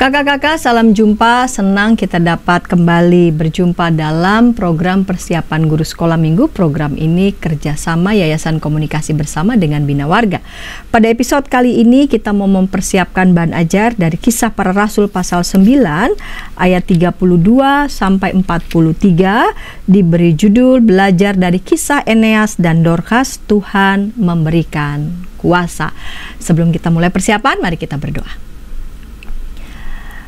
Kakak-kakak, salam jumpa. Senang kita dapat kembali berjumpa dalam program persiapan guru sekolah minggu. Program ini kerjasama Yayasan Komunikasi Bersama dengan Bina Warga. Pada episode kali ini kita mau mempersiapkan bahan ajar dari Kisah Para Rasul pasal 9 ayat 32 sampai 43, diberi judul Belajar dari Kisah Eneas dan Dorcas, Tuhan Memberikan Kuasa. Sebelum kita mulai persiapan, mari kita berdoa.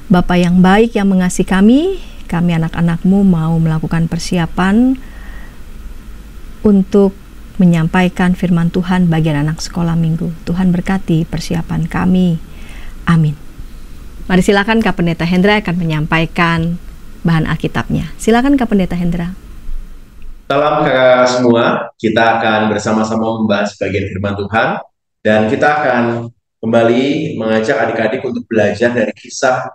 Bapa yang baik yang mengasihi kami anak-anakmu mau melakukan persiapan untuk menyampaikan firman Tuhan bagi anak sekolah minggu. Tuhan berkati persiapan kami. Amin. Mari silakan Kak Pendeta Hendra akan menyampaikan bahan Alkitabnya. Silakan Kak Pendeta Hendra. Salam kakak semua, kita akan bersama-sama membahas bagian firman Tuhan dan kita akan kembali mengajak adik-adik untuk belajar dari kisah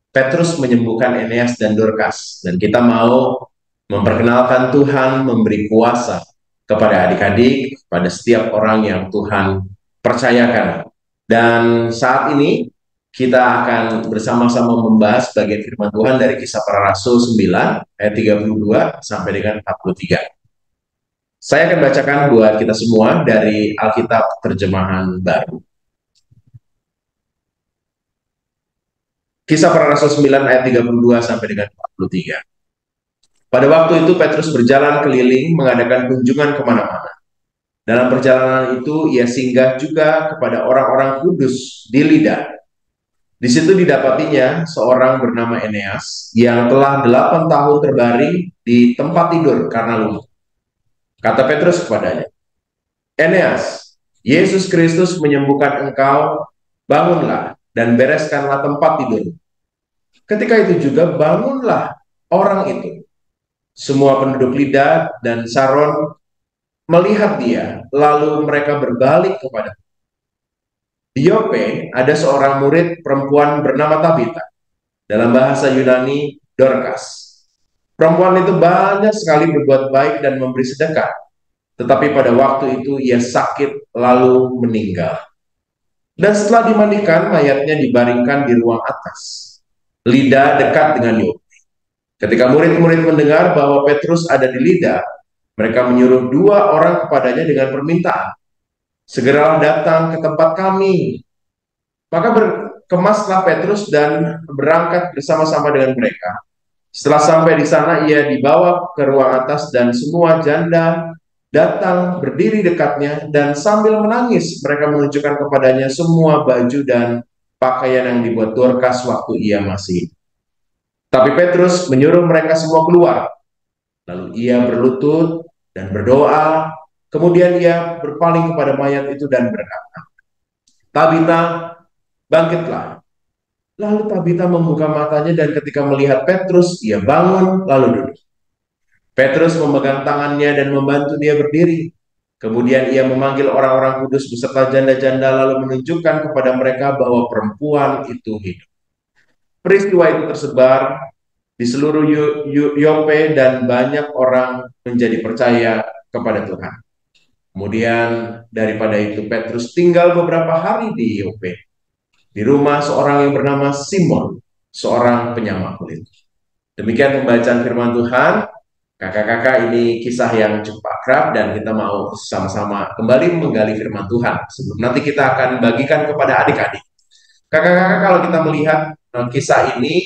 Petrus menyembuhkan Eneas dan Dorcas, dan kita mau memperkenalkan Tuhan memberi kuasa kepada adik-adik, pada setiap orang yang Tuhan percayakan. Dan saat ini kita akan bersama-sama membahas bagian firman Tuhan dari Kisah Para Rasul 9 ayat 32 sampai dengan 43. Saya akan bacakan buat kita semua dari Alkitab Terjemahan Baru. Kisah Para Rasul 9 ayat 32 sampai dengan 43. Pada waktu itu Petrus berjalan keliling mengadakan kunjungan kemana-mana. Dalam perjalanan itu ia singgah juga kepada orang-orang kudus di Lida. Di situ didapatinya seorang bernama Eneas yang telah 8 tahun terbaring di tempat tidur karena lumpuh. Kata Petrus kepadanya, Eneas, Yesus Kristus menyembuhkan engkau, bangunlah dan bereskanlah tempat tidur. Ketika itu juga bangunlah orang itu. Semua penduduk Lida dan Saron melihat dia, lalu mereka berbalik kepada. Di Yope ada seorang murid perempuan bernama Tabita, dalam bahasa Yunani Dorcas. Perempuan itu banyak sekali berbuat baik dan memberi sedekah, tetapi pada waktu itu ia sakit lalu meninggal. Dan setelah dimandikan, mayatnya dibaringkan di ruang atas. Lida dekat dengan Yope. Ketika murid-murid mendengar bahwa Petrus ada di Lida, mereka menyuruh 2 orang kepadanya dengan permintaan, segeralah datang ke tempat kami. Maka berkemaslah Petrus dan berangkat bersama-sama dengan mereka. Setelah sampai di sana, ia dibawa ke ruang atas dan semua janda datang berdiri dekatnya dan sambil menangis mereka menunjukkan kepadanya semua baju dan pakaian yang dibuat Dorcas waktu ia masih hidup. Tapi Petrus menyuruh mereka semua keluar. Lalu ia berlutut dan berdoa. Kemudian ia berpaling kepada mayat itu dan berkata, Tabita, bangkitlah. Lalu Tabita membuka matanya dan ketika melihat Petrus, ia bangun lalu duduk. Petrus memegang tangannya dan membantu dia berdiri. Kemudian ia memanggil orang-orang kudus beserta janda-janda lalu menunjukkan kepada mereka bahwa perempuan itu hidup. Peristiwa itu tersebar di seluruh Yope dan banyak orang menjadi percaya kepada Tuhan. Kemudian daripada itu Petrus tinggal beberapa hari di Yope, di rumah seorang yang bernama Simon, seorang penyamak kulit. Demikian pembacaan firman Tuhan. Kakak-kakak, ini kisah yang cukup akrab dan kita mau sama-sama kembali menggali firman Tuhan. Sebelum nanti kita akan bagikan kepada adik-adik. Kakak-kakak, kalau kita melihat kisah ini,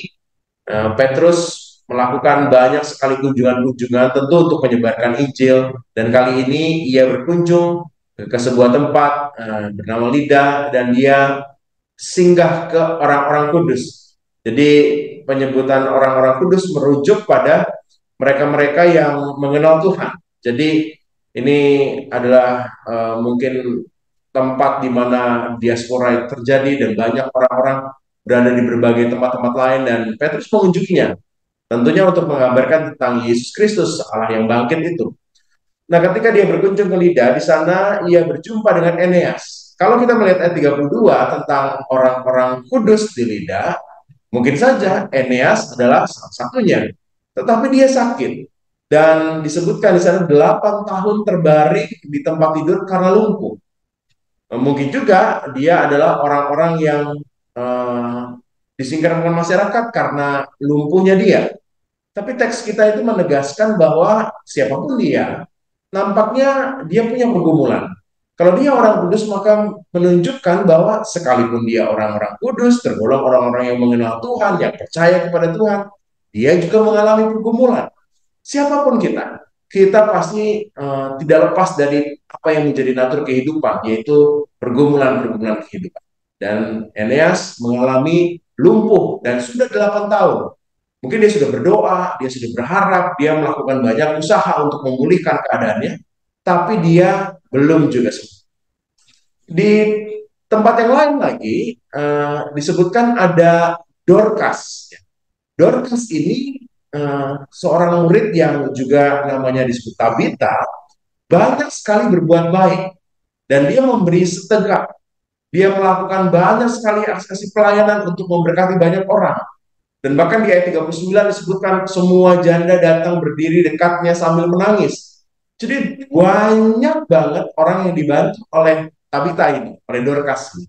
Petrus melakukan banyak sekali kunjungan-kunjungan tentu untuk menyebarkan Injil, dan kali ini ia berkunjung ke sebuah tempat bernama Lida dan dia singgah ke orang-orang kudus. Jadi penyebutan orang-orang kudus merujuk pada mereka-mereka yang mengenal Tuhan. Jadi ini adalah mungkin tempat di mana diaspora terjadi dan banyak orang-orang berada di berbagai tempat-tempat lain dan Petrus mengunjunginya. Tentunya untuk menggambarkan tentang Yesus Kristus, Allah yang bangkit itu. Nah, ketika dia berkunjung ke Lida, di sana ia berjumpa dengan Eneas. Kalau kita melihat ayat 32 tentang orang-orang kudus di Lida, mungkin saja Eneas adalah salah satunya. Tetapi dia sakit. Dan disebutkan di sana 8 tahun terbaring di tempat tidur karena lumpuh. Mungkin juga dia adalah orang-orang yang disingkirkan masyarakat karena lumpuhnya dia. Tapi teks kita itu menegaskan bahwa siapapun dia, nampaknya dia punya pergumulan. Kalau dia orang kudus, maka menunjukkan bahwa sekalipun dia orang-orang kudus, tergolong orang-orang yang mengenal Tuhan, yang percaya kepada Tuhan, dia juga mengalami pergumulan. Siapapun kita pasti tidak lepas dari apa yang menjadi natur kehidupan, yaitu pergumulan-pergumulan kehidupan. Dan Eneas mengalami lumpuh dan sudah 8 tahun. Mungkin dia sudah berdoa, dia sudah berharap, dia melakukan banyak usaha untuk memulihkan keadaannya, tapi dia belum juga sembuh. Di tempat yang lain lagi disebutkan ada Dorcas. Dorcas ini seorang murid yang juga namanya disebut Tabita, banyak sekali berbuat baik dan dia memberi setegak. Dia melakukan banyak sekali aksi pelayanan untuk memberkati banyak orang. Dan bahkan di ayat 39 disebutkan semua janda datang berdiri dekatnya sambil menangis. Jadi banyak banget orang yang dibantu oleh Tabita ini, oleh Dorcas ini.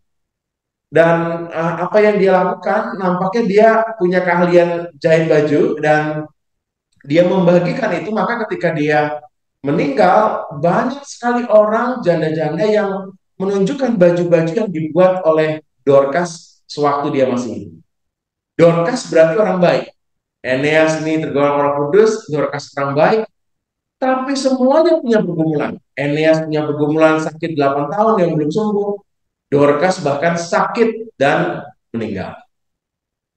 Dan apa yang dia lakukan, nampaknya dia punya keahlian jahit baju dan dia membagikan itu. Maka ketika dia meninggal, banyak sekali orang janda-janda yang menunjukkan baju-baju yang dibuat oleh Dorcas sewaktu dia masih hidup. Dorcas berarti orang baik. Eneas ini tergolong orang kudus, Dorcas orang baik, tapi semuanya punya pergumulan. Eneas punya pergumulan sakit 8 tahun yang belum sembuh. Dorcas bahkan sakit dan meninggal.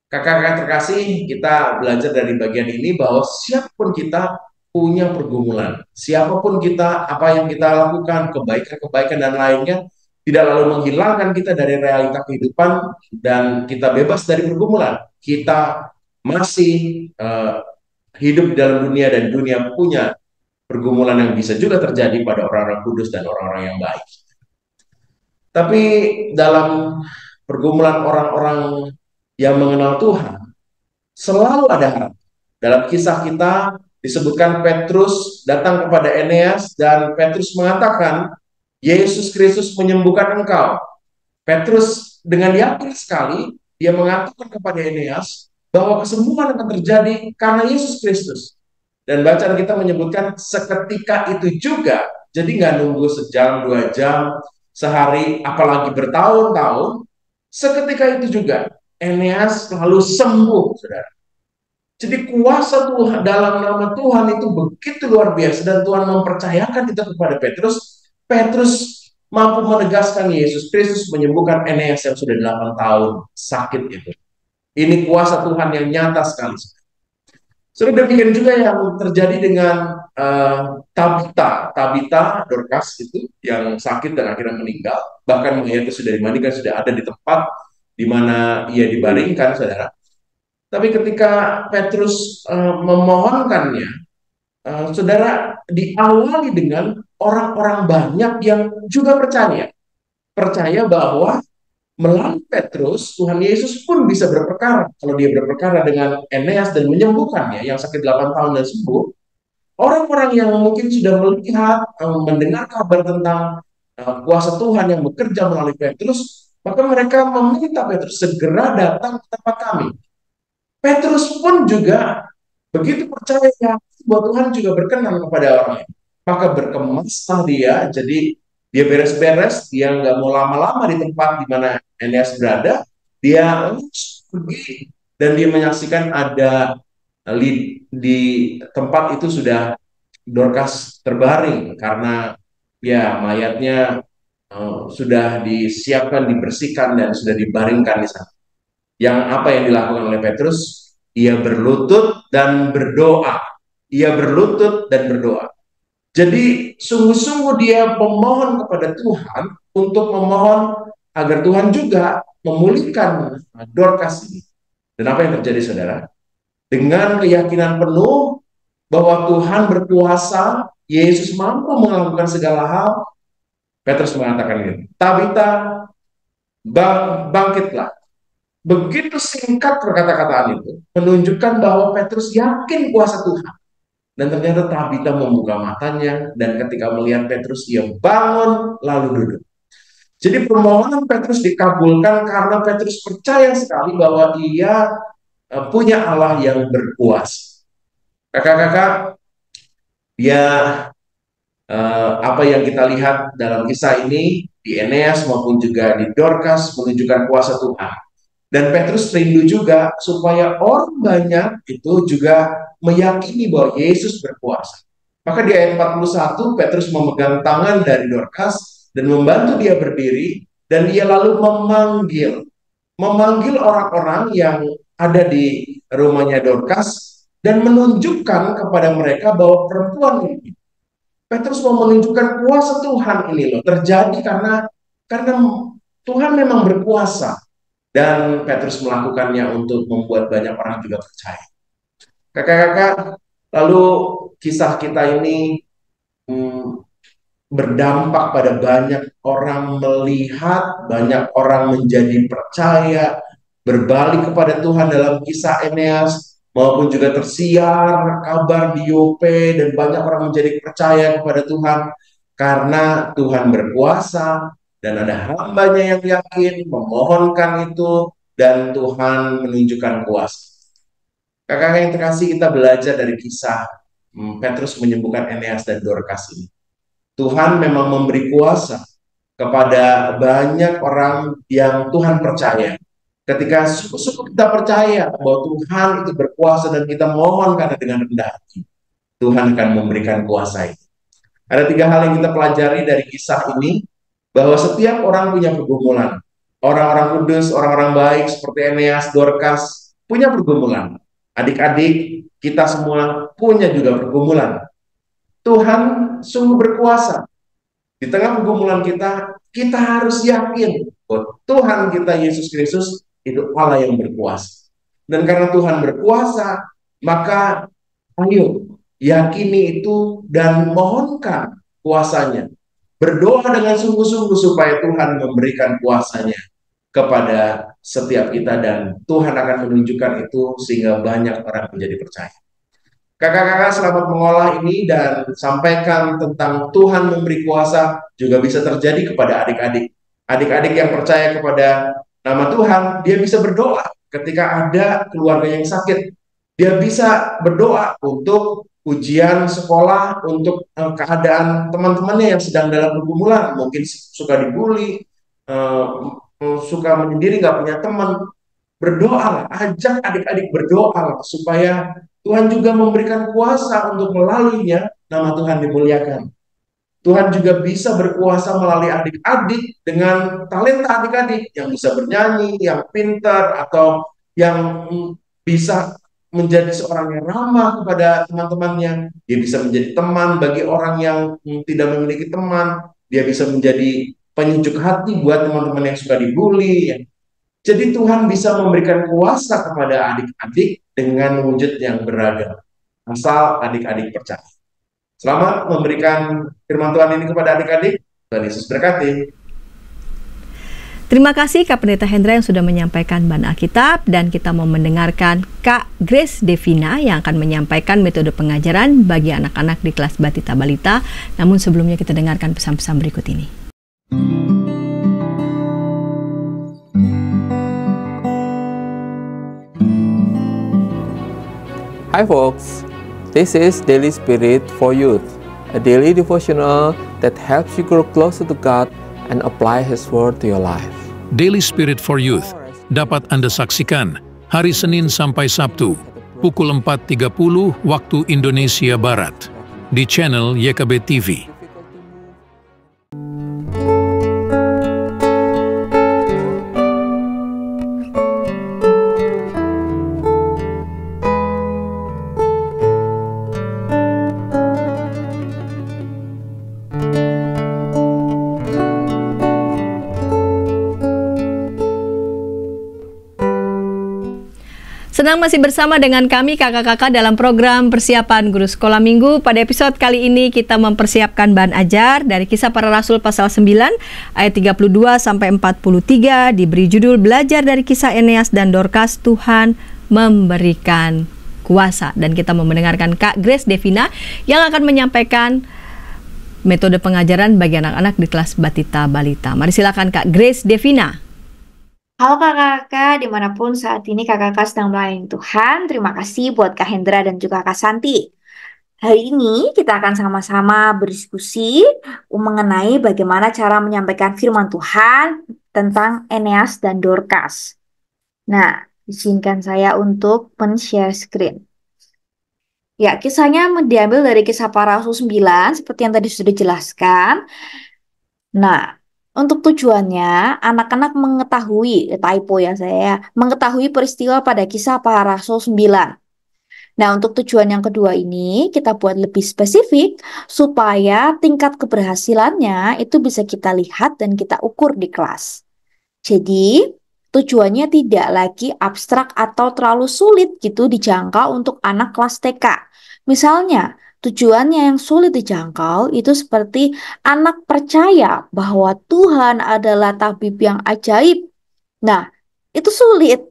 Kakak-kakak terkasih, kita belajar dari bagian ini bahwa siapapun kita punya pergumulan. Siapapun kita, apa yang kita lakukan, kebaikan-kebaikan dan lainnya, tidak lalu menghilangkan kita dari realita kehidupan dan kita bebas dari pergumulan. Kita masih hidup di dalam dunia dan dunia punya pergumulan yang bisa juga terjadi pada orang-orang kudus dan orang-orang yang baik. Tapi dalam pergumulan orang-orang yang mengenal Tuhan, selalu ada harapan. Dalam kisah kita disebutkan Petrus datang kepada Eneas dan Petrus mengatakan, Yesus Kristus menyembuhkan engkau. Petrus dengan yakin sekali, dia mengatakan kepada Eneas bahwa kesembuhan akan terjadi karena Yesus Kristus. Dan bacaan kita menyebutkan seketika itu juga, jadi nggak nunggu sejam, 2 jam, sehari, apalagi bertahun-tahun, seketika itu juga Eneas lalu sembuh, saudara. Jadi kuasa Tuhan dalam nama Tuhan itu begitu luar biasa dan Tuhan mempercayakan itu kepada Petrus. Petrus mampu menegaskan Yesus Kristus menyembuhkan Eneas yang sudah 8 tahun sakit itu. Ini kuasa Tuhan yang nyata sekali. Sudah demikian juga yang terjadi dengan Tabita Dorcas itu yang sakit dan akhirnya meninggal. Bahkan mayatnya sudah dimandikan, sudah ada di tempat di mana ia dibaringkan, saudara. Tapi ketika Petrus memohonkannya, saudara, diawali dengan orang-orang banyak yang juga percaya. Percaya bahwa melalui Petrus, Tuhan Yesus pun bisa berperkara. Kalau dia berperkara dengan Eneas dan menyembuhkannya, yang sakit 8 tahun dan sembuh, orang-orang yang mungkin sudah melihat, mendengar kabar tentang kuasa Tuhan yang bekerja melalui Petrus, maka mereka meminta Petrus segera datang ke tempat kami. Petrus pun juga begitu percaya bahwa Tuhan juga berkenan kepada orang lain. Maka berkemaslah dia, jadi dia beres-beres, dia nggak mau lama-lama di tempat di mana Eneas berada, dia pergi dan dia menyaksikan ada di tempat itu sudah Dorcas terbaring karena ya mayatnya sudah disiapkan, dibersihkan dan sudah dibaringkan di sana. Yang apa yang dilakukan oleh Petrus? Ia berlutut dan berdoa. Ia berlutut dan berdoa. Jadi sungguh-sungguh dia memohon kepada Tuhan untuk memohon agar Tuhan juga memulihkan Dorcas ini. Dan apa yang terjadi, saudara? Dengan keyakinan penuh bahwa Tuhan berkuasa, Yesus mampu melakukan segala hal, Petrus mengatakan ini, Tabita, bangkitlah. Begitu singkat perkata-kataan itu menunjukkan bahwa Petrus yakin kuasa Tuhan. Dan ternyata Tabita membuka matanya dan ketika melihat Petrus ia bangun lalu duduk. Jadi permohonan Petrus dikabulkan karena Petrus percaya sekali bahwa dia punya Allah yang berkuasa. Kakak-kakak, ya apa yang kita lihat dalam kisah ini di Eneas maupun juga di Dorcas menunjukkan kuasa Tuhan. Dan Petrus rindu juga supaya orang banyak itu juga meyakini bahwa Yesus berkuasa. Maka di ayat 41 Petrus memegang tangan dari Dorcas dan membantu dia berdiri, dan dia lalu memanggil orang-orang yang ada di rumahnya Dorcas dan menunjukkan kepada mereka bahwa perempuan ini, Petrus mau menunjukkan kuasa Tuhan ini loh terjadi karena Tuhan memang berkuasa, dan Petrus melakukannya untuk membuat banyak orang juga percaya. Kakak-kakak, lalu kisah kita ini berdampak pada banyak orang melihat, banyak orang menjadi percaya, berbalik kepada Tuhan dalam kisah Eneas, maupun juga tersiar kabar di Yope, dan banyak orang menjadi percaya kepada Tuhan karena Tuhan berkuasa dan ada hambanya yang yakin memohonkan itu, dan Tuhan menunjukkan kuasa. Kakak yang terkasih, kita belajar dari kisah Petrus menyembuhkan Eneas dan Dorcas ini. Tuhan memang memberi kuasa kepada banyak orang yang Tuhan percaya. Ketika sungguh-sungguh kita percaya bahwa Tuhan itu berkuasa dan kita mohon karena dengan rendah hati, Tuhan akan memberikan kuasa itu. Ada 3 hal yang kita pelajari dari kisah ini, bahwa setiap orang punya pergumulan. Orang-orang kudus, orang-orang baik seperti Eneas, Dorcas punya pergumulan. Adik-adik kita semua punya juga pergumulan. Tuhan sungguh berkuasa. Di tengah pergumulan kita, kita harus yakin bahwa Tuhan kita Yesus Kristus itu Allah yang berkuasa. Dan karena Tuhan berkuasa, maka ayo yakini itu dan mohonkan kuasanya. Berdoa dengan sungguh-sungguh supaya Tuhan memberikan kuasanya kepada setiap kita, dan Tuhan akan menunjukkan itu sehingga banyak orang menjadi percaya. Kakak-kakak, selamat mengolah ini dan sampaikan tentang Tuhan memberi kuasa juga bisa terjadi kepada adik-adik. Adik-adik yang percaya kepada nama Tuhan, dia bisa berdoa ketika ada keluarga yang sakit. Dia bisa berdoa untuk ujian sekolah, untuk keadaan teman-temannya yang sedang dalam pergumulan, mungkin suka dibully, suka menyendiri, nggak punya teman. Berdoa, ajak adik-adik berdoa supaya Tuhan juga memberikan kuasa untuk melaluinya nama Tuhan dimuliakan. Tuhan juga bisa berkuasa melalui adik-adik dengan talenta adik-adik yang bisa bernyanyi, yang pintar, atau yang bisa menjadi seorang yang ramah kepada teman-temannya. Dia bisa menjadi teman bagi orang yang tidak memiliki teman. Dia bisa menjadi penyejuk hati buat teman-teman yang suka dibully. Jadi Tuhan bisa memberikan kuasa kepada adik-adik dengan wujud yang beragam, asal adik-adik percaya. Selamat memberikan firman Tuhan ini kepada adik-adik. Tuhan Yesus berkati. Terima kasih Kak Pendeta Hendra yang sudah menyampaikan bahan Alkitab, dan kita mau mendengarkan Kak Grace Devina yang akan menyampaikan metode pengajaran bagi anak-anak di kelas Batita Balita. Namun sebelumnya kita dengarkan pesan-pesan berikut ini. Hi folks, this is Daily Spirit for Youth, a daily devotional that helps you grow closer to God and apply His Word to your life. Daily Spirit for Youth dapat Anda saksikan hari Senin sampai Sabtu, pukul 4.30 waktu Indonesia Barat, di channel YKB TV. Senang masih bersama dengan kami kakak-kakak dalam program persiapan guru sekolah minggu. Pada episode kali ini kita mempersiapkan bahan ajar dari Kisah Para Rasul pasal 9 ayat 32 sampai 43, diberi judul Belajar dari Kisah Eneas dan Dorcas, Tuhan memberikan kuasa. Dan kita mau mendengarkan Kak Grace Devina yang akan menyampaikan metode pengajaran bagi anak-anak di kelas Batita Balita. Mari silakan Kak Grace Devina. Halo kakak-kakak, dimanapun saat ini kakak-kakak sedang melayani Tuhan. Terima kasih buat Kak Hendra dan juga Kak Santi. Hari ini kita akan sama-sama berdiskusi mengenai bagaimana cara menyampaikan firman Tuhan tentang Eneas dan Dorcas. Nah, izinkan saya untuk men-share screen. Ya, kisahnya diambil dari Kisah Para Rasul 9, seperti yang tadi sudah dijelaskan. Nah, untuk tujuannya, anak-anak mengetahui, typo ya saya, mengetahui peristiwa pada Kisah Para Rasul 9. Nah, untuk tujuan yang kedua ini, kita buat lebih spesifik, supaya tingkat keberhasilannya itu bisa kita lihat dan kita ukur di kelas. Jadi, tujuannya tidak lagi abstrak atau terlalu sulit gitu dijangkau untuk anak kelas TK. Misalnya, tujuannya yang sulit dijangkau itu seperti anak percaya bahwa Tuhan adalah tabib yang ajaib. Nah, itu sulit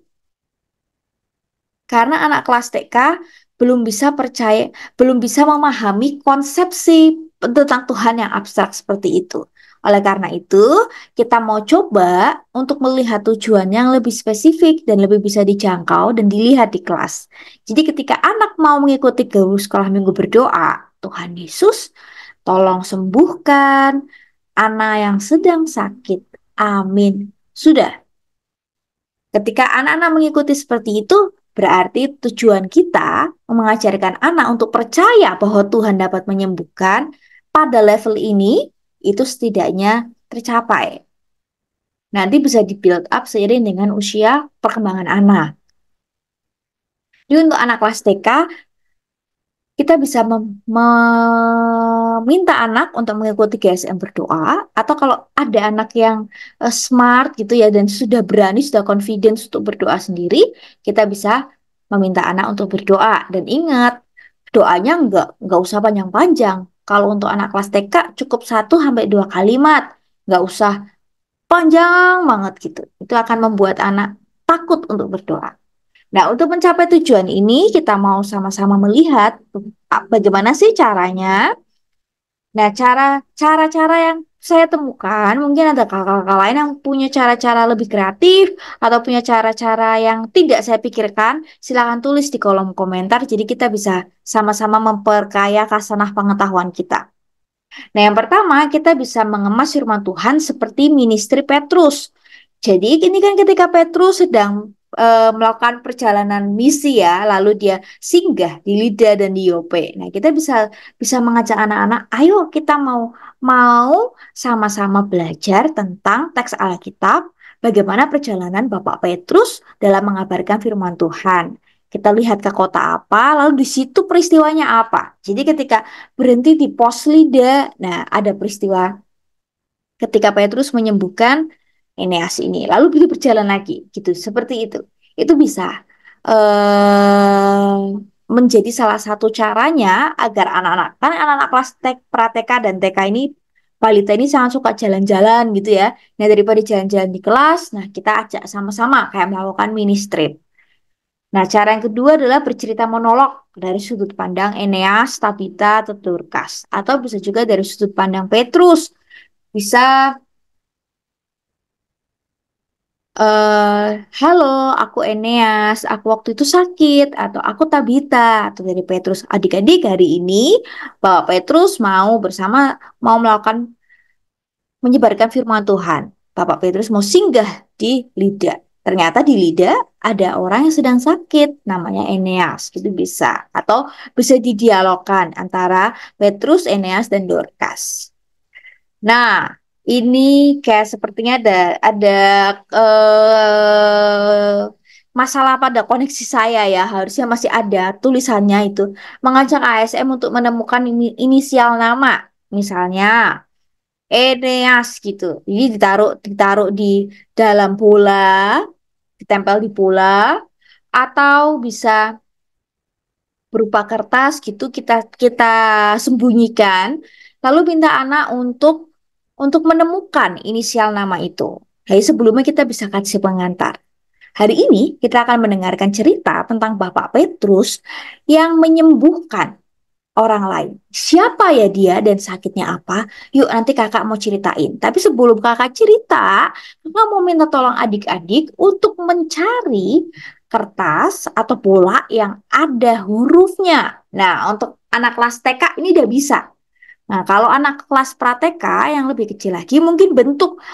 karena anak kelas TK belum bisa percaya, belum bisa memahami konsepsi tentang Tuhan yang abstrak seperti itu. Oleh karena itu, kita mau coba untuk melihat tujuan yang lebih spesifik dan lebih bisa dijangkau dan dilihat di kelas. Jadi ketika anak mau mengikuti guru sekolah minggu berdoa, Tuhan Yesus, tolong sembuhkan anak yang sedang sakit. Amin. Sudah. Ketika anak-anak mengikuti seperti itu, berarti tujuan kita mengajarkan anak untuk percaya bahwa Tuhan dapat menyembuhkan pada level ini, itu setidaknya tercapai. Nanti bisa di-build up seiring dengan usia perkembangan anak. Jadi untuk anak kelas TK, kita bisa meminta anak untuk mengikuti GSM berdoa, atau kalau ada anak yang smart gitu ya dan sudah berani, sudah confidence untuk berdoa sendiri, kita bisa meminta anak untuk berdoa. Dan ingat, doanya nggak usah panjang-panjang. Kalau untuk anak kelas TK cukup 1-2 kalimat, nggak usah panjang banget gitu. Itu akan membuat anak takut untuk berdoa. Nah, untuk mencapai tujuan ini, kita mau sama-sama melihat bagaimana sih caranya. Nah, cara-cara yang saya temukan, mungkin ada kakak-kakak lain yang punya cara-cara lebih kreatif atau punya cara-cara yang tidak saya pikirkan. Silahkan tulis di kolom komentar, jadi kita bisa sama-sama memperkaya khasanah pengetahuan kita. Nah, yang pertama, kita bisa mengemas firman Tuhan seperti ministry Petrus. Jadi, ini kan ketika Petrus sedang melakukan perjalanan misi ya, lalu dia singgah di Lida dan di Yope. Nah, kita bisa mengajak anak-anak, ayo kita mau sama-sama belajar tentang teks Alkitab, bagaimana perjalanan Bapak Petrus dalam mengabarkan firman Tuhan. Kita lihat ke kota apa, lalu di situ peristiwanya apa. Jadi ketika berhenti di pos Lida, nah ada peristiwa ketika Petrus menyembuhkan Eneas ini, lalu beliau berjalan lagi, gitu, seperti itu. Itu bisa menjadi salah satu caranya agar anak-anak kelas pra-TK dan TK ini, balita ini sangat suka jalan-jalan gitu ya. Nah, daripada jalan-jalan di kelas, nah kita ajak sama-sama kayak melakukan mini trip. Nah, cara yang kedua adalah bercerita monolog dari sudut pandang Eneas, Tabita, atau Dorcas. Atau bisa juga dari sudut pandang Petrus. Bisa, halo, aku Eneas, aku waktu itu sakit, atau aku Tabita, atau dari Petrus. Adik-adik, hari ini Bapak Petrus mau melakukan menyebarkan firman Tuhan. Bapak Petrus mau singgah di Lida. Ternyata di Lida ada orang yang sedang sakit, namanya Eneas. Itu bisa. Atau bisa didialogkan antara Petrus, Eneas, dan Dorcas. Nah, ini kayak sepertinya ada masalah pada koneksi saya ya. Harusnya masih ada tulisannya itu. Mengajak ASM untuk menemukan inisial nama. Misalnya Eneas gitu. Jadi ditaruh di dalam bola, ditempel di bola, atau bisa berupa kertas gitu kita sembunyikan, lalu minta anak untuk menemukan inisial nama itu. Jadi sebelumnya kita bisa kasih pengantar. Hari ini kita akan mendengarkan cerita tentang Bapak Petrus yang menyembuhkan orang lain. Siapa ya dia dan sakitnya apa? Yuk nanti kakak mau ceritain. Tapi sebelum kakak cerita, kakak mau minta tolong adik-adik untuk mencari kertas atau bola yang ada hurufnya. Nah, untuk anak kelas TK ini udah bisa. Nah, kalau anak kelas pra-TK yang lebih kecil lagi mungkin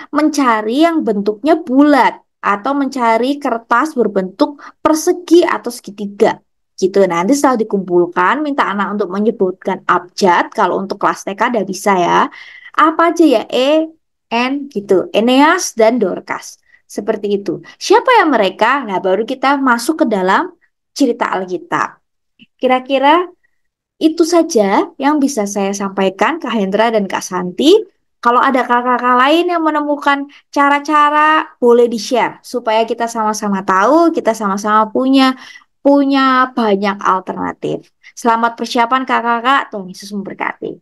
mencari yang bentuknya bulat atau mencari kertas berbentuk persegi atau segitiga gitu. Nanti setelah dikumpulkan minta anak untuk menyebutkan abjad. Kalau untuk kelas TK udah bisa ya. Apa aja ya? N gitu. Eneas dan Dorcas. Seperti itu. Siapa yang mereka? Nah, baru kita masuk ke dalam cerita Alkitab. Kira-kira itu saja yang bisa saya sampaikan Kak Hendra dan Kak Santi. Kalau ada kakak-kakak lain yang menemukan cara-cara, boleh di-share supaya kita sama-sama tahu, kita sama-sama punya banyak alternatif. Selamat persiapan kakak-kakak, Tuhan Yesus memberkati.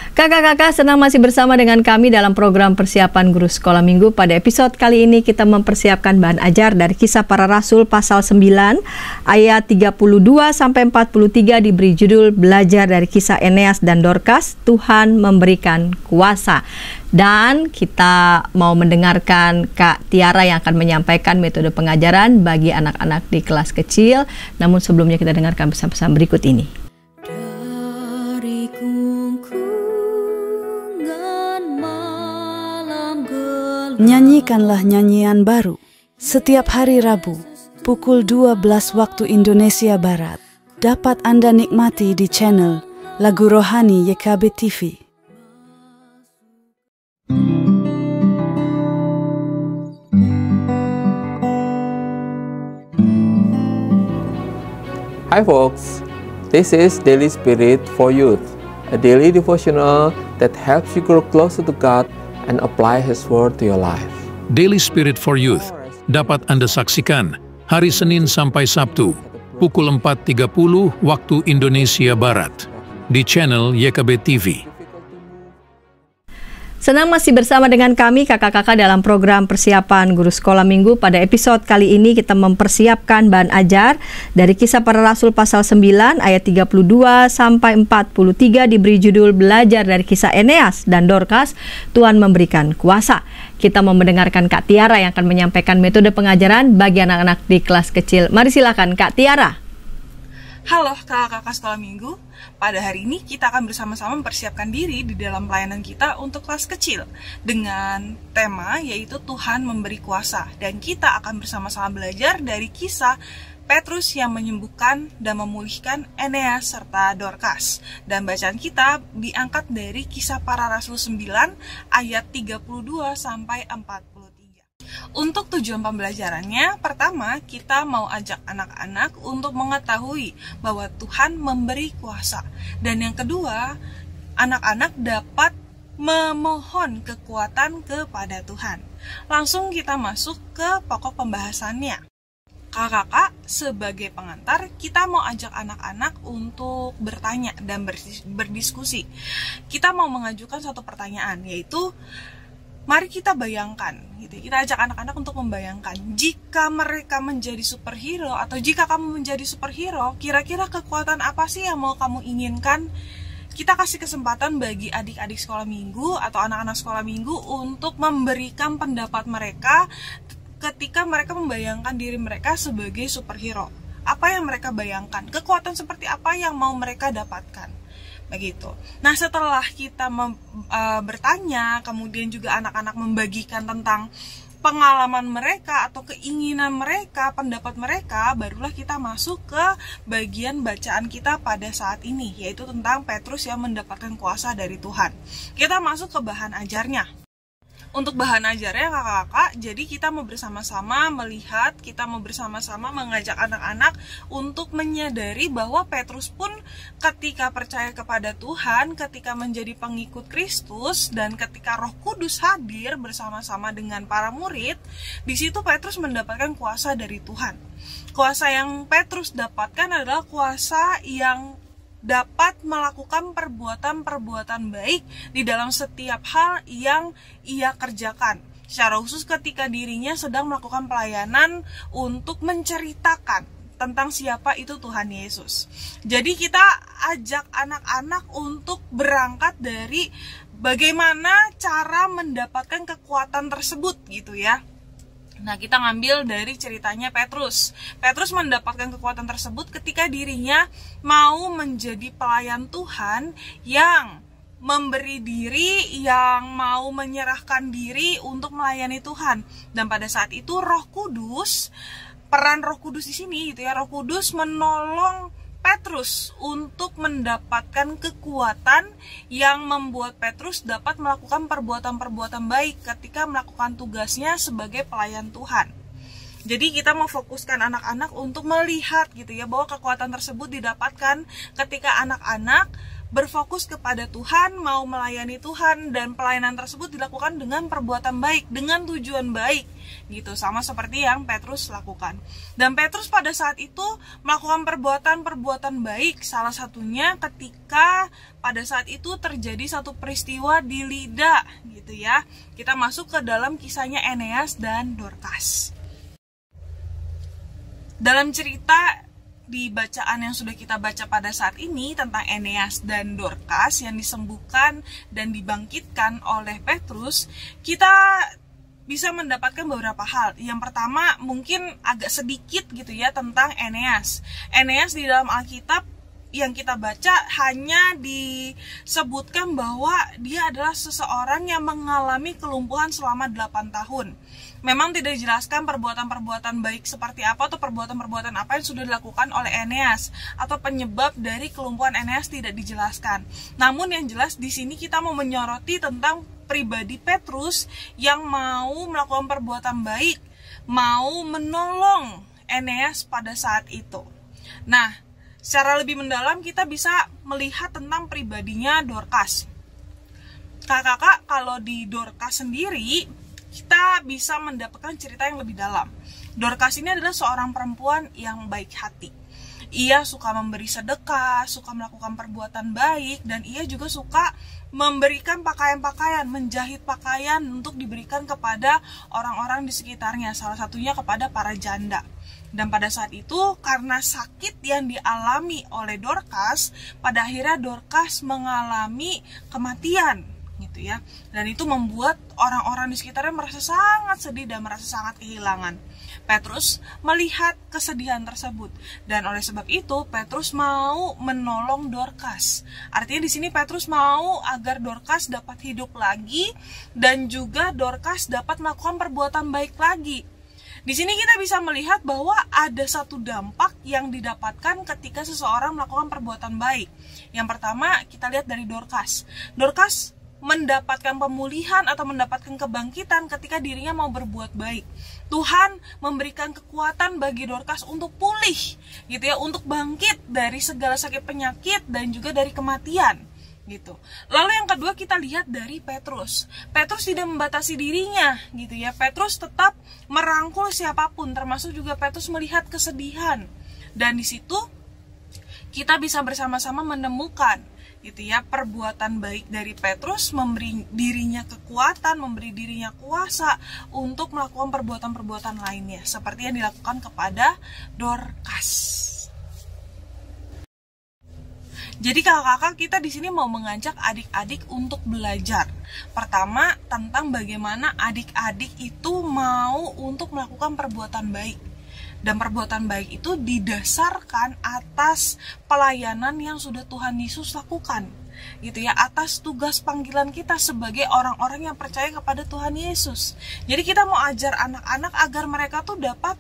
Kakak-kakak, senang masih bersama dengan kami dalam program persiapan guru sekolah minggu. Pada episode kali ini kita mempersiapkan bahan ajar dari Kisah Para Rasul pasal 9 ayat 32-43 diberi judul Belajar dari Kisah Eneas dan Dorcas, Tuhan memberikan kuasa. Dan kita mau mendengarkan Kak Tiara yang akan menyampaikan metode pengajaran bagi anak-anak di kelas kecil. Namun sebelumnya kita dengarkan pesan-pesan berikut ini. Nyanyikanlah nyanyian baru setiap hari Rabu pukul 12 waktu Indonesia Barat. Dapat Anda nikmati di channel Lagu Rohani YKB TV. Hi folks, this is Daily Spirit for Youth, a daily devotional that helps you grow closer to God and apply His Word to your life. Daily Spirit for Youth dapat Anda saksikan hari Senin sampai Sabtu pukul 4.30 waktu Indonesia Barat di channel YKB TV. Senang masih bersama dengan kami kakak-kakak dalam program persiapan guru sekolah minggu. Pada episode kali ini kita mempersiapkan bahan ajar dari Kisah Para Rasul pasal 9 ayat 32-43 diberi judul Belajar dari Kisah Eneas dan Dorcas, Tuhan memberikan kuasa. Kita mau mendengarkan Kak Tiara yang akan menyampaikan metode pengajaran bagi anak-anak di kelas kecil. Mari silakan Kak Tiara. Halo kakak-kakak sekolah minggu, pada hari ini kita akan bersama-sama mempersiapkan diri di dalam pelayanan kita untuk kelas kecil dengan tema yaitu Tuhan memberi kuasa, dan kita akan bersama-sama belajar dari kisah Petrus yang menyembuhkan dan memulihkan Eneas serta Dorcas, dan bacaan kita diangkat dari Kisah Para Rasul 9 ayat 32-43. Untuk tujuan pembelajarannya, pertama kita mau ajak anak-anak untuk mengetahui bahwa Tuhan memberi kuasa. Dan yang kedua, anak-anak dapat memohon kekuatan kepada Tuhan. Langsung kita masuk ke pokok pembahasannya. Kakak-kakak, sebagai pengantar, kita mau ajak anak-anak untuk bertanya dan berdiskusi. Kita mau mengajukan satu pertanyaan, yaitu mari kita bayangkan, gitu. Kita ajak anak-anak untuk membayangkan, jika mereka menjadi superhero atau jika kamu menjadi superhero, kira-kira kekuatan apa sih yang mau kamu inginkan? Kita kasih kesempatan bagi adik-adik sekolah minggu atau anak-anak sekolah minggu untuk memberikan pendapat mereka ketika mereka membayangkan diri mereka sebagai superhero. Apa yang mereka bayangkan? Kekuatan seperti apa yang mau mereka dapatkan? Begitu. Nah, setelah kita bertanya, kemudian juga anak-anak membagikan tentang pengalaman mereka atau keinginan mereka, pendapat mereka, barulah kita masuk ke bagian bacaan kita pada saat ini, yaitu tentang Petrus yang mendapatkan kuasa dari Tuhan. Kita masuk ke bahan ajarnya. Untuk bahan ajarnya kakak-kakak, jadi kita mau bersama-sama melihat, kita mau bersama-sama mengajak anak-anak untuk menyadari bahwa Petrus pun ketika percaya kepada Tuhan, ketika menjadi pengikut Kristus, dan ketika Roh Kudus hadir bersama-sama dengan para murid, di situ Petrus mendapatkan kuasa dari Tuhan. Kuasa yang Petrus dapatkan adalah kuasa yang dapat melakukan perbuatan-perbuatan baik di dalam setiap hal yang ia kerjakan. Secara khusus ketika dirinya sedang melakukan pelayanan untuk menceritakan tentang siapa itu Tuhan Yesus. Jadi kita ajak anak-anak untuk berangkat dari bagaimana cara mendapatkan kekuatan tersebut gitu ya. Nah, kita ngambil dari ceritanya Petrus. Petrus mendapatkan kekuatan tersebut ketika dirinya mau menjadi pelayan Tuhan yang memberi diri, yang mau menyerahkan diri untuk melayani Tuhan. Dan pada saat itu Roh Kudus, peran Roh Kudus di sini gitu ya, Roh Kudus menolong Petrus untuk mendapatkan kekuatan yang membuat Petrus dapat melakukan perbuatan-perbuatan baik ketika melakukan tugasnya sebagai pelayan Tuhan. Jadi kita mau fokuskan anak-anak untuk melihat gitu ya, bahwa kekuatan tersebut didapatkan ketika anak-anak berfokus kepada Tuhan, mau melayani Tuhan, dan pelayanan tersebut dilakukan dengan perbuatan baik, dengan tujuan baik gitu, sama seperti yang Petrus lakukan. Dan Petrus pada saat itu melakukan perbuatan-perbuatan baik, salah satunya ketika pada saat itu terjadi satu peristiwa di Lida gitu ya. Kita masuk ke dalam kisahnya Eneas dan Dorcas. Dalam cerita di bacaan yang sudah kita baca pada saat ini tentang Eneas dan Dorcas yang disembuhkan dan dibangkitkan oleh Petrus, kita bisa mendapatkan beberapa hal. Yang pertama mungkin agak sedikit gitu ya tentang Eneas. Eneas di dalam Alkitab yang kita baca hanya disebutkan bahwa dia adalah seseorang yang mengalami kelumpuhan selama 8 tahun. Memang tidak dijelaskan perbuatan-perbuatan baik seperti apa atau perbuatan-perbuatan apa yang sudah dilakukan oleh Eneas, atau penyebab dari kelumpuhan Eneas tidak dijelaskan. Namun yang jelas di sini kita mau menyoroti tentang pribadi Petrus yang mau melakukan perbuatan baik, mau menolong Eneas pada saat itu. Nah, secara lebih mendalam kita bisa melihat tentang pribadinya Dorcas. Kakak-kakak, kalau di Dorcas sendiri kita bisa mendapatkan cerita yang lebih dalam. Dorcas ini adalah seorang perempuan yang baik hati. Ia suka memberi sedekah, suka melakukan perbuatan baik, dan ia juga suka memberikan pakaian-pakaian, menjahit pakaian untuk diberikan kepada orang-orang di sekitarnya, salah satunya kepada para janda. Dan pada saat itu, karena sakit yang dialami oleh Dorcas, pada akhirnya Dorcas mengalami kematian gitu ya. Dan itu membuat orang-orang di sekitarnya merasa sangat sedih dan merasa sangat kehilangan. Petrus melihat kesedihan tersebut, dan oleh sebab itu Petrus mau menolong Dorcas. Artinya di sini Petrus mau agar Dorcas dapat hidup lagi dan juga Dorcas dapat melakukan perbuatan baik lagi. Di sini kita bisa melihat bahwa ada satu dampak yang didapatkan ketika seseorang melakukan perbuatan baik. Yang pertama kita lihat dari Dorcas. Dorcas mendapatkan pemulihan atau mendapatkan kebangkitan ketika dirinya mau berbuat baik. Tuhan memberikan kekuatan bagi Dorcas untuk pulih gitu ya, untuk bangkit dari segala sakit penyakit dan juga dari kematian gitu. Lalu yang kedua kita lihat dari Petrus. Petrus tidak membatasi dirinya gitu ya. Petrus tetap merangkul siapapun, termasuk juga Petrus melihat kesedihan. Dan di situ kita bisa bersama-sama menemukan gitu ya, perbuatan baik dari Petrus, memberi dirinya kekuatan, memberi dirinya kuasa untuk melakukan perbuatan-perbuatan lainnya seperti yang dilakukan kepada Dorcas. Jadi kakak-kakak, kita di sini mau mengajak adik-adik untuk belajar. Pertama, tentang bagaimana adik-adik itu mau untuk melakukan perbuatan baik. Dan perbuatan baik itu didasarkan atas pelayanan yang sudah Tuhan Yesus lakukan gitu ya, atas tugas panggilan kita sebagai orang-orang yang percaya kepada Tuhan Yesus. Jadi kita mau ajar anak-anak agar mereka tuh dapat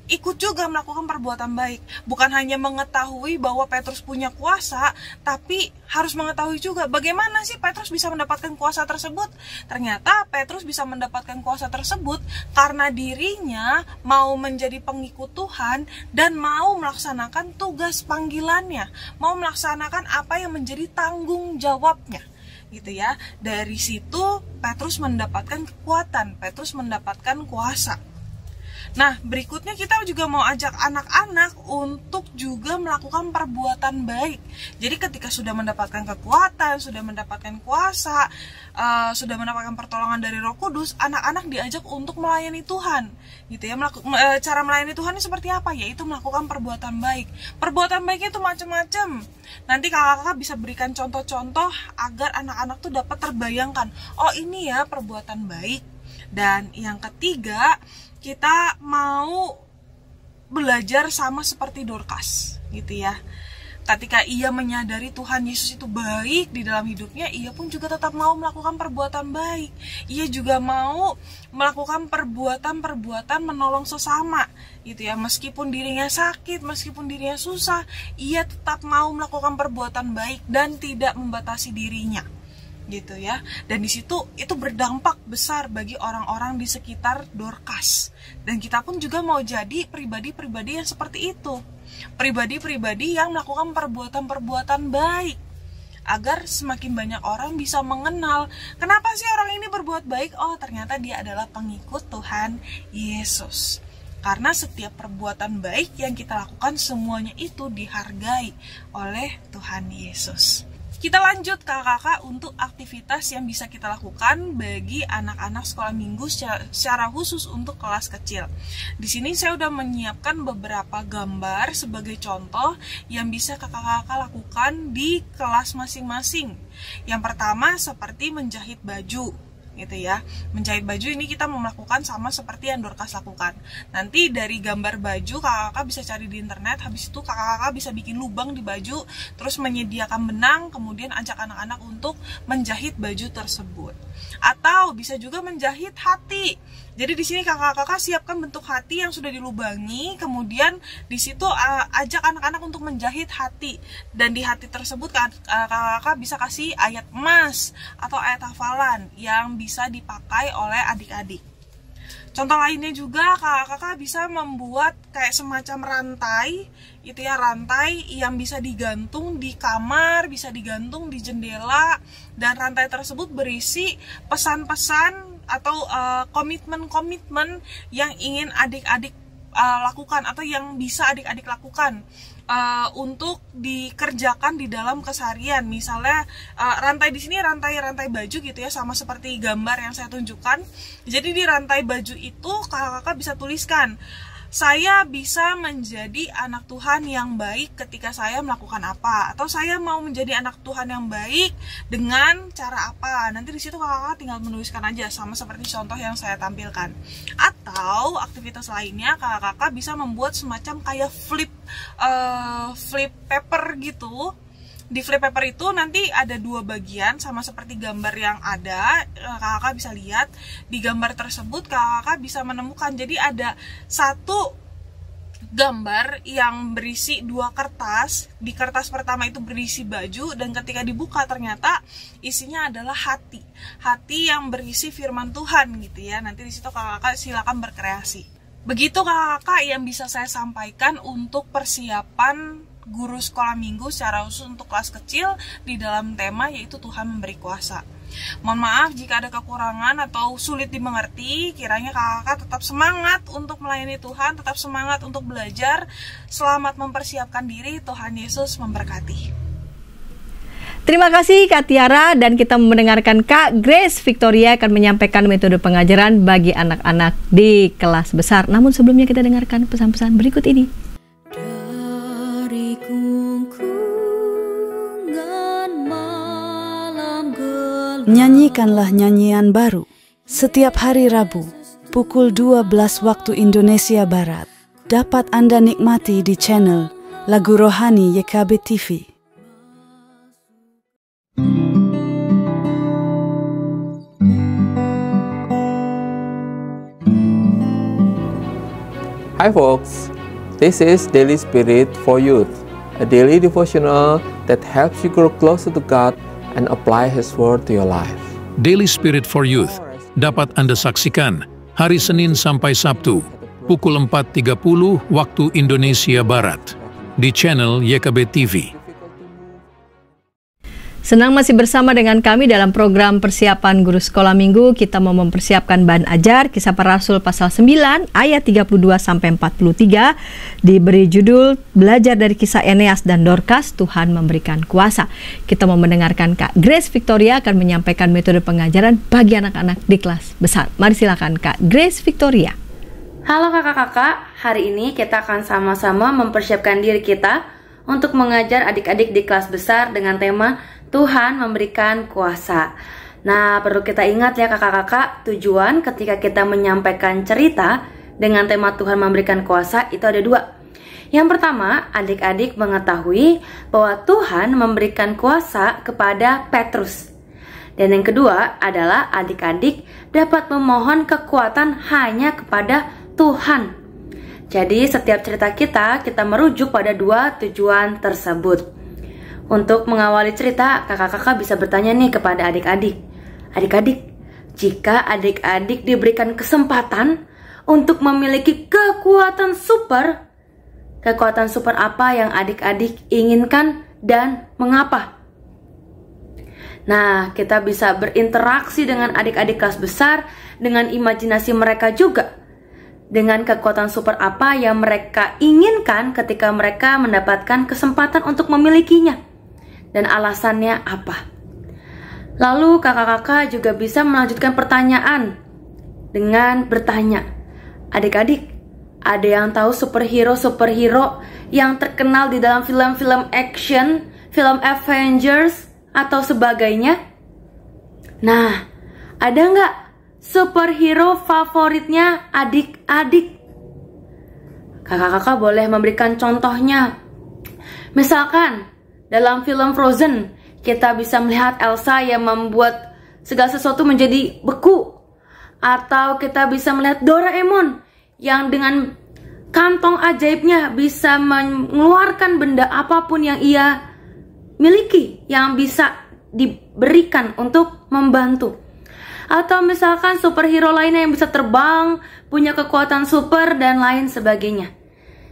ikut juga melakukan perbuatan baik. Bukan hanya mengetahui bahwa Petrus punya kuasa, tapi harus mengetahui juga bagaimana sih Petrus bisa mendapatkan kuasa tersebut. Ternyata Petrus bisa mendapatkan kuasa tersebut karena dirinya mau menjadi pengikut Tuhan dan mau melaksanakan tugas panggilannya, mau melaksanakan apa yang menjadi tanggung jawabnya gitu ya. Dari situ Petrus mendapatkan kekuatan, Petrus mendapatkan kuasa. Nah, berikutnya kita juga mau ajak anak-anak untuk juga melakukan perbuatan baik. Jadi ketika sudah mendapatkan kekuatan, sudah mendapatkan kuasa, sudah mendapatkan pertolongan dari Roh Kudus, anak-anak diajak untuk melayani Tuhan. Gitu ya. Cara melayani Tuhan ini seperti apa? Yaitu melakukan perbuatan baik. Perbuatan baiknya itu macam-macam. Nanti kakak-kakak bisa berikan contoh-contoh agar anak-anak tuh dapat terbayangkan, oh ini ya perbuatan baik. Dan yang ketiga, kita mau belajar sama seperti Dorcas, gitu ya. Ketika ia menyadari Tuhan Yesus itu baik di dalam hidupnya, ia pun juga tetap mau melakukan perbuatan baik. Ia juga mau melakukan perbuatan menolong sesama, gitu ya. Meskipun dirinya sakit, meskipun dirinya susah, ia tetap mau melakukan perbuatan baik dan tidak membatasi dirinya, gitu ya. Dan di situ itu berdampak besar bagi orang-orang di sekitar Dorcas. Dan kita pun juga mau jadi pribadi-pribadi yang seperti itu. Pribadi-pribadi yang melakukan perbuatan-perbuatan baik, agar semakin banyak orang bisa mengenal kenapa sih orang ini berbuat baik. Oh, ternyata dia adalah pengikut Tuhan Yesus. Karena setiap perbuatan baik yang kita lakukan semuanya itu dihargai oleh Tuhan Yesus. Kita lanjut kakak-kakak untuk aktivitas yang bisa kita lakukan bagi anak-anak sekolah minggu secara khusus untuk kelas kecil. Di sini saya udah menyiapkan beberapa gambar sebagai contoh yang bisa kakak-kakak lakukan di kelas masing-masing. Yang pertama seperti menjahit baju, gitu ya. Menjahit baju ini kita mau melakukan sama seperti yang Dorcas lakukan. Nanti dari gambar baju kakak-kakak bisa cari di internet, habis itu kakak-kakak bisa bikin lubang di baju, terus menyediakan benang, kemudian ajak anak-anak untuk menjahit baju tersebut. Atau bisa juga menjahit hati. Jadi di sini kakak-kakak siapkan bentuk hati yang sudah dilubangi, kemudian di situ ajak anak-anak untuk menjahit hati. Dan di hati tersebut kakak-kakak bisa kasih ayat emas atau ayat hafalan yang bisa dipakai oleh adik-adik. Contoh lainnya juga kakak-kakak bisa membuat kayak semacam rantai, itu ya, rantai yang bisa digantung di kamar, bisa digantung di jendela, dan rantai tersebut berisi pesan-pesan atau komitmen-komitmen yang ingin adik-adik lakukan atau yang bisa adik-adik lakukan untuk dikerjakan di dalam keseharian. Misalnya rantai di sini rantai baju gitu ya, sama seperti gambar yang saya tunjukkan. Jadi di rantai baju itu kakak-kakak bisa tuliskan, saya bisa menjadi anak Tuhan yang baik ketika saya melakukan apa, atau saya mau menjadi anak Tuhan yang baik dengan cara apa. Nanti di situ kakak-kakak tinggal menuliskan aja sama seperti contoh yang saya tampilkan. Atau aktivitas lainnya kakak-kakak bisa membuat semacam kayak flip paper gitu. Di flip paper itu nanti ada dua bagian sama seperti gambar yang ada. Kakak bisa lihat di gambar tersebut, kakak bisa menemukan jadi ada satu gambar yang berisi dua kertas. Di kertas pertama itu berisi baju, dan ketika dibuka ternyata isinya adalah hati yang berisi firman Tuhan, gitu ya. Nanti di situ kakak silakan berkreasi. Begitu kakak yang bisa saya sampaikan untuk persiapan guru sekolah minggu secara khusus untuk kelas kecil di dalam tema yaitu Tuhan memberi kuasa. Mohon maaf jika ada kekurangan atau sulit dimengerti. Kiranya kakak tetap semangat untuk melayani Tuhan, tetap semangat untuk belajar. Selamat mempersiapkan diri. Tuhan Yesus memberkati. Terima kasih Kak Tiara, dan kita mendengarkan Kak Grace Victoria akan menyampaikan metode pengajaran bagi anak-anak di kelas besar. Namun sebelumnya kita dengarkan pesan-pesan berikut ini. Nyanyikanlah nyanyian baru setiap hari Rabu pukul 12 waktu Indonesia Barat. Dapat Anda nikmati di channel Lagu Rohani YKB TV. Hi folks, this is Daily Spirit for Youth, a daily devotional that helps you grow closer to God and apply His Word to your life. Daily Spirit for Youth dapat Anda saksikan hari Senin sampai Sabtu pukul 4.30 waktu Indonesia Barat di channel YKB TV. Senang masih bersama dengan kami dalam program persiapan guru sekolah minggu. Kita mau mempersiapkan bahan ajar Kisah Para Rasul pasal 9 ayat 32 sampai 43, diberi judul Belajar dari kisah Eneas dan Dorcas, Tuhan memberikan kuasa. Kita mau mendengarkan Kak Grace Victoria akan menyampaikan metode pengajaran bagi anak-anak di kelas besar. Mari silakan Kak Grace Victoria. Halo kakak-kakak, hari ini kita akan sama-sama mempersiapkan diri kita untuk mengajar adik-adik di kelas besar dengan tema Tuhan memberikan kuasa. Nah, perlu kita ingat ya kakak-kakak, tujuan ketika kita menyampaikan cerita dengan tema Tuhan memberikan kuasa itu ada dua. Yang pertama, adik-adik mengetahui bahwa Tuhan memberikan kuasa kepada Petrus. Dan yang kedua adalah adik-adik dapat memohon kekuatan hanya kepada Tuhan. Jadi setiap cerita kita merujuk pada dua tujuan tersebut. Untuk mengawali cerita, kakak-kakak bisa bertanya nih kepada adik-adik. Adik-adik, jika adik-adik diberikan kesempatan untuk memiliki kekuatan super apa yang adik-adik inginkan dan mengapa? Nah, kita bisa berinteraksi dengan adik-adik kelas besar dengan imajinasi mereka juga. Dengan kekuatan super apa yang mereka inginkan ketika mereka mendapatkan kesempatan untuk memilikinya. Dan alasannya apa? Lalu kakak-kakak juga bisa melanjutkan pertanyaan dengan bertanya, adik-adik, ada yang tahu superhero yang terkenal di dalam film-film action, film Avengers atau sebagainya? Nah, ada nggak superhero favoritnya adik-adik? Kakak-kakak boleh memberikan contohnya. Misalkan dalam film Frozen, kita bisa melihat Elsa yang membuat segala sesuatu menjadi beku. Atau kita bisa melihat Doraemon yang dengan kantong ajaibnya bisa mengeluarkan benda apapun yang ia miliki, yang bisa diberikan untuk membantu. Atau misalkan superhero lainnya yang bisa terbang, punya kekuatan super, dan lain sebagainya.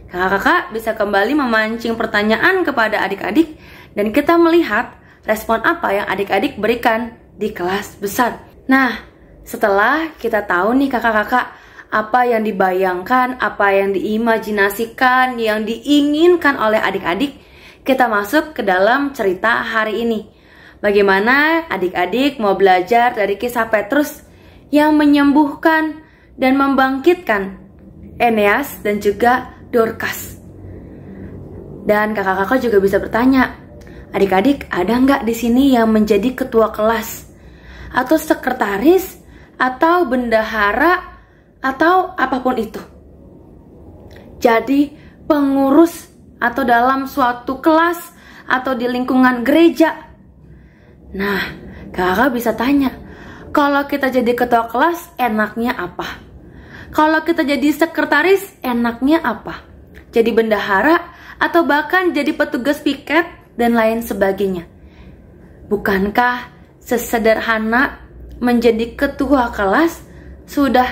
Kakak-kakak bisa kembali memancing pertanyaan kepada adik-adik dan kita melihat respon apa yang adik-adik berikan di kelas besar. Nah, setelah kita tahu nih kakak-kakak apa yang dibayangkan, apa yang diimajinasikan, yang diinginkan oleh adik-adik, kita masuk ke dalam cerita hari ini. Bagaimana adik-adik mau belajar dari kisah Petrus yang menyembuhkan dan membangkitkan Eneas dan juga Dorcas. Dan kakak-kakak juga bisa bertanya, adik-adik ada nggak di sini yang menjadi ketua kelas atau sekretaris atau bendahara atau apapun itu? Jadi pengurus atau dalam suatu kelas atau di lingkungan gereja. Nah, kakak bisa tanya, kalau kita jadi ketua kelas enaknya apa? Kalau kita jadi sekretaris, enaknya apa? Jadi bendahara atau bahkan jadi petugas piket dan lain sebagainya. Bukankah sesederhana menjadi ketua kelas sudah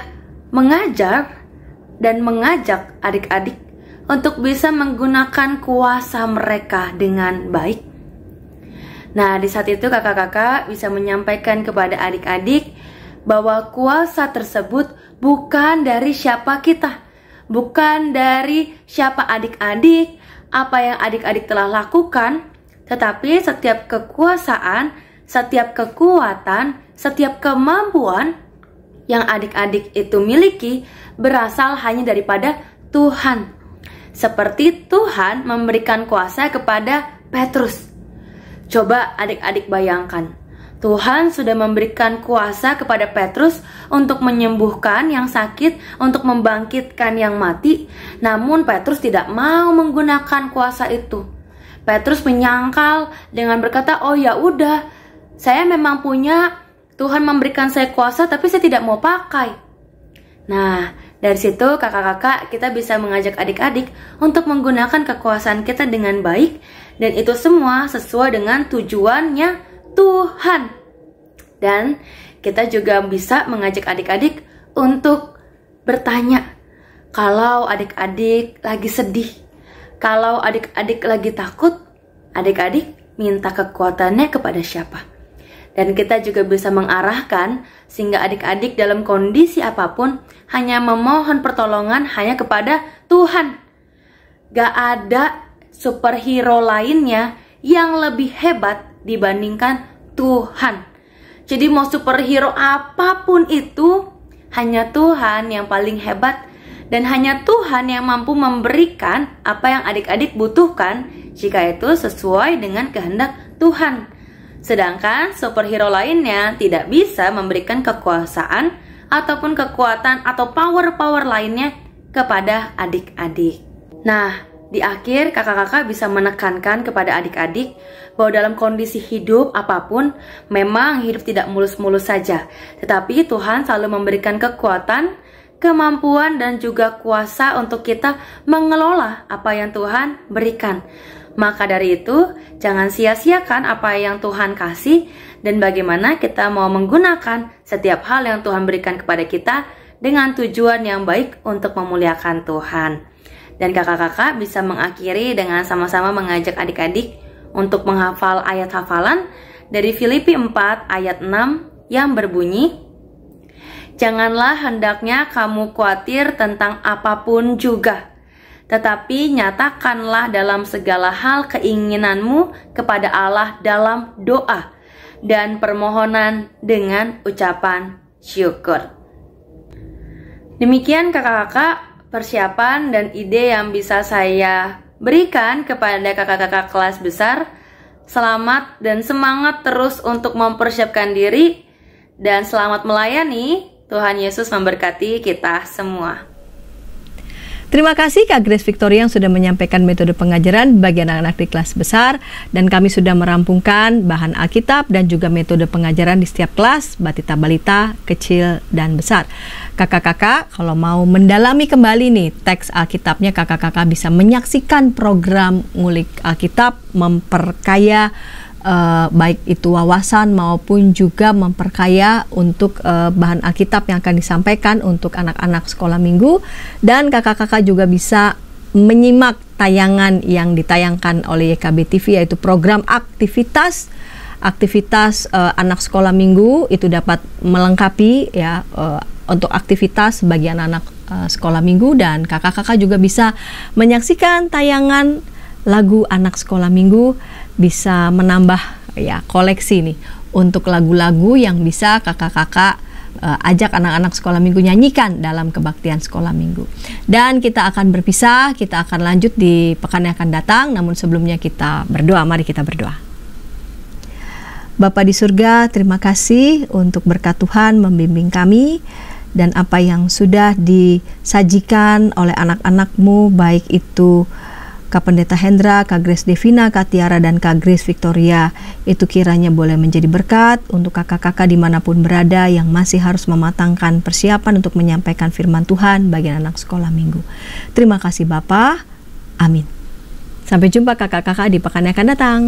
mengajar dan mengajak adik-adik untuk bisa menggunakan kuasa mereka dengan baik? Nah, di saat itu kakak-kakak bisa menyampaikan kepada adik-adik bahwa kuasa tersebut bukan dari siapa kita, bukan dari siapa adik-adik, apa yang adik-adik telah lakukan, tetapi setiap kekuasaan, setiap kekuatan, setiap kemampuan yang adik-adik itu miliki berasal hanya daripada Tuhan. Seperti Tuhan memberikan kuasa kepada Petrus. Coba adik-adik bayangkan, Tuhan sudah memberikan kuasa kepada Petrus untuk menyembuhkan yang sakit, untuk membangkitkan yang mati. Namun Petrus tidak mau menggunakan kuasa itu. Petrus menyangkal dengan berkata, oh ya udah, saya memang punya, Tuhan memberikan saya kuasa tapi saya tidak mau pakai. Nah, dari situ kakak-kakak kita bisa mengajak adik-adik untuk menggunakan kekuasaan kita dengan baik. Dan itu semua sesuai dengan tujuannya Tuhan. Dan kita juga bisa mengajak adik-adik untuk bertanya, kalau adik-adik lagi sedih, kalau adik-adik lagi takut, adik-adik minta kekuatannya kepada siapa. Dan kita juga bisa mengarahkan sehingga adik-adik dalam kondisi apapun hanya memohon pertolongan hanya kepada Tuhan. Gak ada superhero lainnya yang lebih hebat dibandingkan Tuhan. Jadi mau superhero apapun itu, hanya Tuhan yang paling hebat dan hanya Tuhan yang mampu memberikan apa yang adik-adik butuhkan jika itu sesuai dengan kehendak Tuhan. Sedangkan superhero lainnya tidak bisa memberikan kekuasaan ataupun kekuatan atau power-power lainnya kepada adik-adik. Nah, di akhir kakak-kakak bisa menekankan kepada adik-adik bahwa dalam kondisi hidup apapun, memang hidup tidak mulus-mulus saja. Tetapi Tuhan selalu memberikan kekuatan, kemampuan, dan juga kuasa untuk kita mengelola apa yang Tuhan berikan. Maka dari itu, jangan sia-siakan apa yang Tuhan kasih dan bagaimana kita mau menggunakan setiap hal yang Tuhan berikan kepada kita dengan tujuan yang baik untuk memuliakan Tuhan. Dan kakak-kakak bisa mengakhiri dengan sama-sama mengajak adik-adik untuk menghafal ayat hafalan dari Filipi 4 ayat 6 yang berbunyi, "Janganlah hendaknya kamu khawatir tentang apapun juga, tetapi nyatakanlah dalam segala hal keinginanmu kepada Allah dalam doa dan permohonan dengan ucapan syukur." Demikian kakak-kakak persiapan dan ide yang bisa saya berikan kepada kakak-kakak kelas besar. Selamat dan semangat terus untuk mempersiapkan diri dan selamat melayani. Tuhan Yesus memberkati kita semua. Terima kasih Kak Grace Victoria yang sudah menyampaikan metode pengajaran bagi anak-anak di kelas besar, dan kami sudah merampungkan bahan Alkitab dan juga metode pengajaran di setiap kelas, batita balita, kecil dan besar. Kakak-kakak kalau mau mendalami kembali nih teks Alkitabnya, kakak-kakak bisa menyaksikan program Ngulik Alkitab, memperkaya baik itu wawasan maupun juga memperkaya untuk bahan Alkitab yang akan disampaikan untuk anak-anak sekolah minggu. Dan kakak-kakak juga bisa menyimak tayangan yang ditayangkan oleh YKB TV, yaitu program aktivitas anak sekolah minggu. Itu dapat melengkapi ya untuk aktivitas bagi anak-anak sekolah minggu, dan kakak-kakak juga bisa menyaksikan tayangan lagu anak sekolah minggu, bisa menambah ya koleksi nih untuk lagu-lagu yang bisa kakak-kakak ajak anak-anak sekolah minggu nyanyikan dalam kebaktian sekolah minggu. Dan kita akan berpisah, kita akan lanjut di pekan yang akan datang, namun sebelumnya kita berdoa. Mari kita berdoa. Bapa di surga, terima kasih untuk berkat Tuhan membimbing kami dan apa yang sudah disajikan oleh anak-anak-Mu, baik itu Kak Pendeta Hendra, Kak Grace Devina, Kak Tiara, dan Kak Grace Victoria, itu kiranya boleh menjadi berkat untuk kakak-kakak dimanapun berada yang masih harus mematangkan persiapan untuk menyampaikan firman Tuhan bagi anak sekolah minggu. Terima kasih Bapa. Amin. Sampai jumpa kakak-kakak di pekan yang akan datang.